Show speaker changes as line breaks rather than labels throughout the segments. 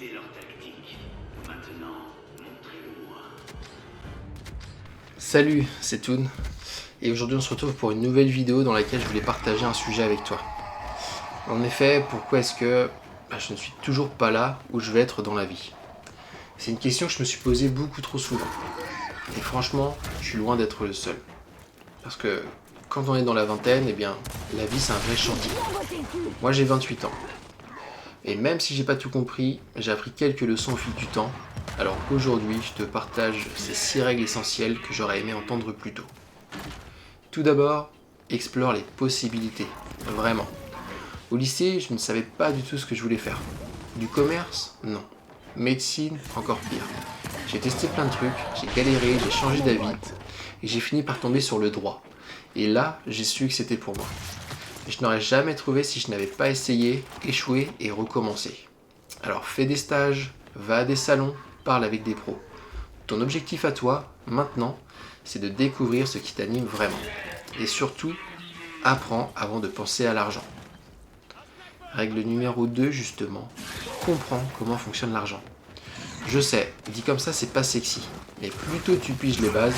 C'est leur tactique. Maintenant, montrez-le-moi.
Salut, c'est Toon, et aujourd'hui on se retrouve pour une nouvelle vidéo dans laquelle je voulais partager un sujet avec toi. En effet, pourquoi est-ce que je ne suis toujours pas là où je vais être dans la vie? C'est une question que je me suis posée beaucoup trop souvent. Et franchement, je suis loin d'être le seul. Parce que quand on est dans la vingtaine, eh bien, la vie c'est un vrai chantier. Moi j'ai 28 ans. Et même si j'ai pas tout compris, j'ai appris quelques leçons au fil du temps. Alors qu'aujourd'hui, je te partage ces 6 règles essentielles que j'aurais aimé entendre plus tôt. Tout d'abord, explore les possibilités. Vraiment. Au lycée, je ne savais pas du tout ce que je voulais faire. Du commerce? Non. Médecine? Encore pire. J'ai testé plein de trucs, j'ai galéré, j'ai changé d'avis, et j'ai fini par tomber sur le droit. Et là, j'ai su que c'était pour moi. Et je n'aurais jamais trouvé si je n'avais pas essayé, échoué et recommencé. Alors fais des stages, va à des salons, parle avec des pros. Ton objectif à toi, maintenant, c'est de découvrir ce qui t'anime vraiment. Et surtout, apprends avant de penser à l'argent. Règle numéro 2, justement, comprends comment fonctionne l'argent. Je sais, dit comme ça, c'est pas sexy. Mais plus tôt tu piges les bases,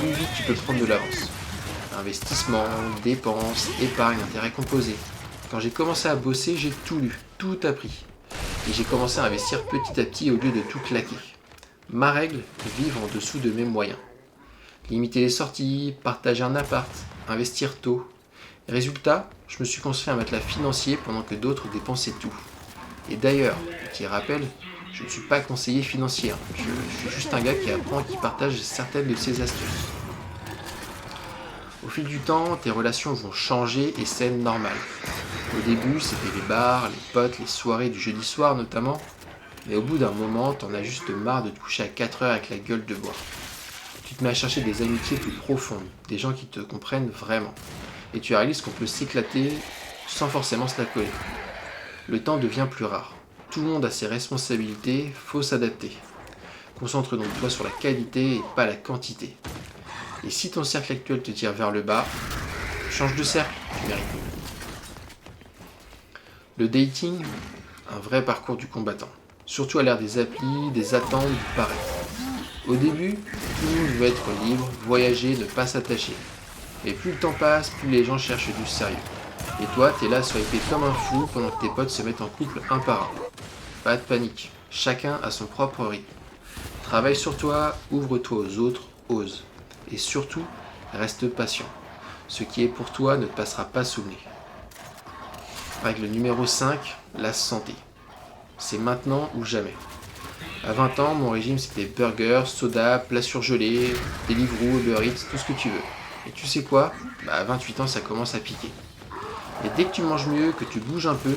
plus vite tu peux prendre de l'avance. Investissement, dépenses, épargne, intérêts composés. Quand j'ai commencé à bosser, j'ai tout lu, tout appris. Et j'ai commencé à investir petit à petit au lieu de tout claquer. Ma règle, vivre en dessous de mes moyens. Limiter les sorties, partager un appart, investir tôt. Résultat, je me suis construit un matelas financier pendant que d'autres dépensaient tout. Et d'ailleurs, petit rappel, je ne suis pas conseiller financier. Je suis juste un gars qui apprend et qui partage certaines de ses astuces. Au fil du temps, tes relations vont changer et c'est normal. Au début, c'était les bars, les potes, les soirées du jeudi soir notamment. Mais au bout d'un moment, t'en as juste marre de te coucher à 4 heures avec la gueule de bois. Tu te mets à chercher des amitiés plus profondes, des gens qui te comprennent vraiment. Et tu réalises qu'on peut s'éclater sans forcément se la coller. Le temps devient plus rare. Tout le monde a ses responsabilités, faut s'adapter. Concentre donc toi sur la qualité et pas la quantité. Et si ton cercle actuel te tire vers le bas, change de cercle, tu mérites mieux. Le dating, un vrai parcours du combattant. Surtout à l'ère des applis, des attentes, du paraître. Au début, tout le monde veut être libre, voyager, ne pas s'attacher. Et plus le temps passe, plus les gens cherchent du sérieux. Et toi, t'es là à swiper comme un fou pendant que tes potes se mettent en couple un par un. Pas de panique, chacun a son propre rythme. Travaille sur toi, ouvre-toi aux autres, ose. Et surtout, reste patient. Ce qui est pour toi ne te passera pas sous le nez. Règle numéro 5, la santé. C'est maintenant ou jamais. À 20 ans, mon régime c'était burger, soda, plats surgelés, Deliveroo, Uber Eats, tout ce que tu veux. Et tu sais quoi? À 28 ans, ça commence à piquer. Et dès que tu manges mieux, que tu bouges un peu,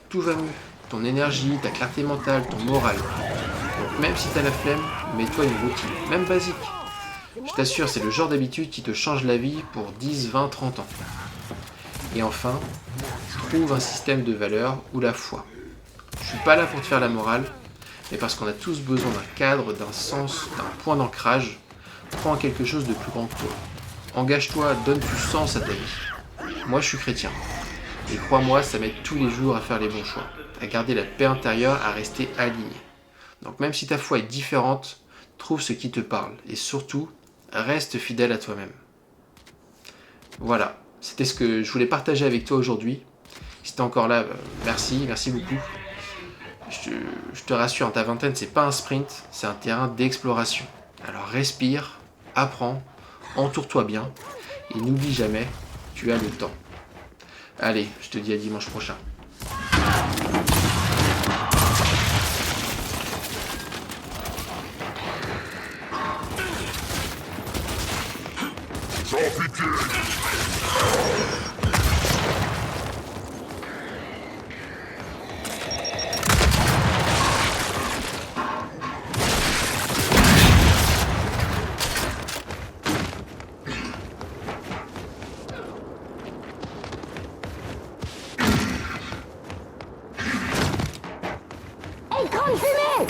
tout va mieux. Ton énergie, ta clarté mentale, ton moral. Donc même si t'as la flemme, mets-toi une routine, même basique. Je t'assure, c'est le genre d'habitude qui te change la vie pour 10, 20, 30 ans. Et enfin, trouve un système de valeurs ou la foi. Je suis pas là pour te faire la morale, mais parce qu'on a tous besoin d'un cadre, d'un sens, d'un point d'ancrage. Prends quelque chose de plus grand que toi. Engage-toi, donne du sens à ta vie. Moi, je suis chrétien. Et crois-moi, ça m'aide tous les jours à faire les bons choix, à garder la paix intérieure, à rester aligné. Donc même si ta foi est différente, trouve ce qui te parle. Et surtout, reste fidèle à toi-même. Voilà, c'était ce que je voulais partager avec toi aujourd'hui. Si t'es encore là, merci beaucoup. Je te rassure, ta vingtaine, c'est pas un sprint, c'est un terrain d'exploration. Alors respire, apprends, entoure-toi bien, et n'oublie jamais, tu as le temps. Allez, je te dis à dimanche prochain.
Sans pitié.
Écran de fumée!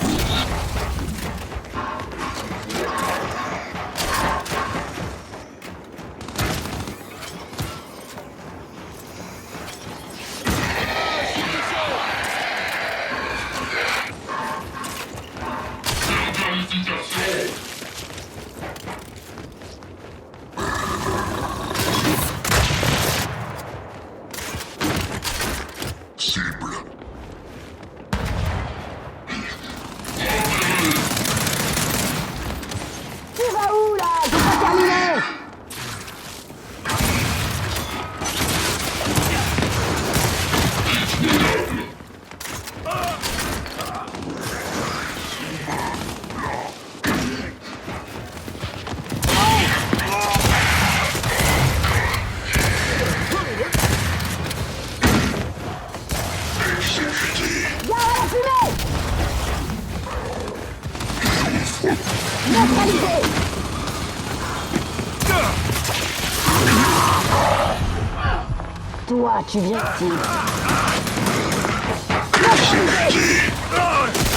Toi, tu viens ici.
C'est